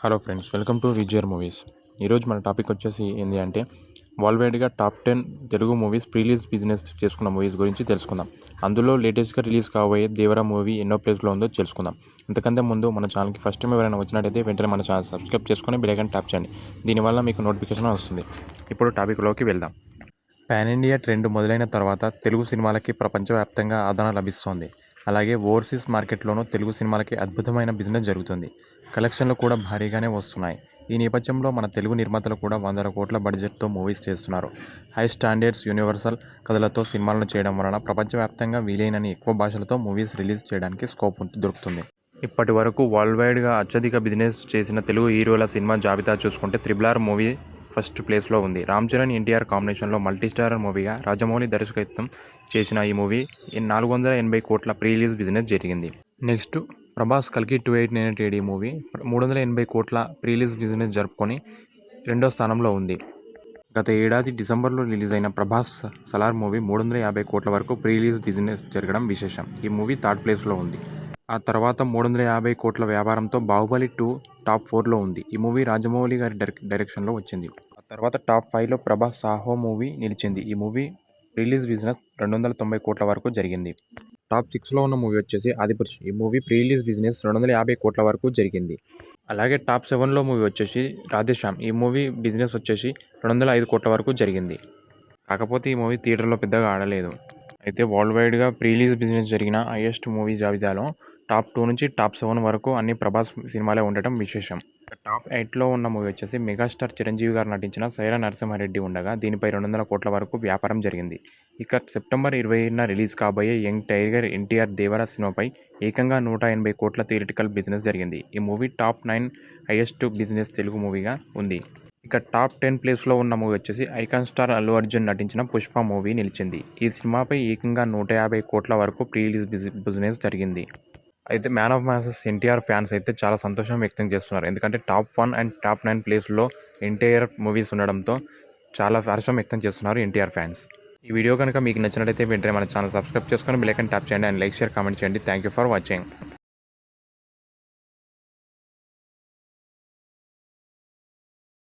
Hello friends, welcome to విజయర్ movies. ఈరోజు మన టాపిక్ వచ్చేసి ఏంటి అంటే వరల్డ్ వైడ్గా top 10 Telugu movies prerelease business చేసుకున్న మూవీస్ గురించి తెలుసుకుందాం. అందులో లేటెస్ట్గా రిలీజ్ కాబోయే దేవరా మూవీ ఎన్నో ప్లేస్లో ఉందో తెలుసుకుందాం. ఇంతకంటే ముందు మన ఛానల్కి ఫస్ట్ టైం ఎవరైనా వచ్చినట్టయితే వెంటనే మన ఛానల్ సబ్స్క్రైబ్ చేసుకొని బెల్ ఐకాన్ ట్యాప్ చేయండి. దీనివల్ల మీకు నోటిఫికేషన్ వస్తుంది. ఇప్పుడు టాపిక్లోకి వెళ్దాం. పాన్ ఇండియా ట్రెండ్ మొదలైన తర్వాత తెలుగు సినిమాలకి ప్రపంచవ్యాప్తంగా ఆదరణ లభిస్తోంది. అలాగే ఓవర్సీస్ మార్కెట్లోనూ తెలుగు సినిమాలకి అద్భుతమైన బిజినెస్ జరుగుతుంది. కలెక్షన్లు కూడా భారీగానే వస్తున్నాయి. ఈ నేపథ్యంలో మన తెలుగు నిర్మాతలు కూడా వందల కోట్ల బడ్జెట్తో మూవీస్ చేస్తున్నారు. హై స్టాండర్డ్స్, యూనివర్సల్ కథలతో సినిమాలను చేయడం వలన ప్రపంచవ్యాప్తంగా వీలైనన్ని ఎక్కువ భాషలతో మూవీస్ రిలీజ్ చేయడానికి స్కోప్ దొరుకుతుంది. ఇప్పటి వరకు వరల్డ్ వైడ్గా అత్యధిక బిజినెస్ చేసిన తెలుగు హీరోల సినిమా జాబితా చూసుకుంటే RRR మూవీ ఫస్ట్ ప్లేస్లో ఉంది. రామ్ చరణ్, ఎన్టీఆర్ కాంబినేషన్లో మల్టీస్టారర్ మూవీగా రాజమౌళి దర్శకత్వం చేసిన ఈ మూవీ 480 కోట్ల ప్రీ రిలీజ్ బిజినెస్ జరిగింది. నెక్స్ట్ ప్రభాస్ కల్కి 2898 మూవీ 380 కోట్ల ప్రీ రిలీజ్ బిజినెస్ జరుపుకొని రెండో స్థానంలో ఉంది. గత ఏడాది డిసెంబర్లో రిలీజ్ అయిన ప్రభాస్ సలార్ మూవీ 350 కోట్ల వరకు ప్రీ రిలీజ్ బిజినెస్ జరగడం విశేషం. ఈ మూవీ థర్డ్ ప్లేస్లో ఉంది. ఆ తర్వాత 350 కోట్ల వ్యాపారంతో బాహుబలి 2 టాప్ 4లో ఉంది. ఈ మూవీ రాజమౌళి గారి డైరెక్షన్లో వచ్చింది. ఆ తర్వాత టాప్ 5లో ప్రభాస్ సాహో మూవీ నిలిచింది. ఈ మూవీ రిలీజ్ బిజినెస్ 290 కోట్ల వరకు జరిగింది. టాప్ 6లో ఉన్న మూవీ వచ్చేసి ఆదిపురుష్. ఈ మూవీ ప్రీ రిలీజ్ బిజినెస్ 250 కోట్ల వరకు జరిగింది. అలాగే టాప్ 7లో మూవీ వచ్చేసి రాధేశ్యామ్. ఈ మూవీ బిజినెస్ వచ్చేసి 205 కోట్ల వరకు జరిగింది. కాకపోతే ఈ మూవీ థియేటర్లో పెద్దగా ఆడలేదు. అయితే వరల్డ్ వైడ్గా ప్రీ రిలీజ్ బిజినెస్ జరిగిన హైయెస్ట్ మూవీ జాబితాలో టాప్ 2 నుంచి టాప్ 7 వరకు అన్ని ప్రభాస్ సినిమాలే ఉండటం విశేషం. టాప్ 8లో ఉన్న మూవీ వచ్చేసి మెగాస్టార్ చిరంజీవి గారు నటించిన సైరా నరసింహారెడ్డి ఉండగా దీనిపై 200 కోట్ల వరకు వ్యాపారం జరిగింది. ఇక సెప్టెంబర్ 20న రిలీజ్ కాబోయే యంగ్ టైగర్ ఎన్టీఆర్ దేవరా సినిమాపై ఏకంగా 180 కోట్ల థియేటికల్ బిజినెస్ జరిగింది. ఈ movie top 9 highest business Telugu మూవీగా ఉంది. ఇక టాప్ 10 ప్లేస్లో ఉన్న మూవీ వచ్చేసి ఐకాన్ స్టార్ అల్లు అర్జున్ నటించిన పుష్ప మూవీ నిలిచింది. ఈ సినిమాపై ఏకంగా 150 కోట్ల వరకు ప్రీ రిలీజ్ బిజినెస్ జరిగింది. అయితే man of masses NTR fans అయితే చాలా సంతోషం వ్యక్తం చేస్తున్నారు. ఎందుకంటే టాప్ 1 అండ్ టాప్ 9 ప్లేస్లో ఎన్టీఆర్ మూవీస్ ఉండడంతో చాలా హర్షం వ్యక్తం చేస్తున్నారు ఎన్టీఆర్ ఫ్యాన్స్. ఈ వీడియో కనుక మీకు నచ్చినట్లయితే వెంటనే మన ఛానల్ సబ్స్క్రైబ్ చేసుకొని బెల్ ఐకాన్ ట్యాప్ చేయండి అండ్ లైక్, షేర్, కామెంట్ చేయండి. Thank you for watching.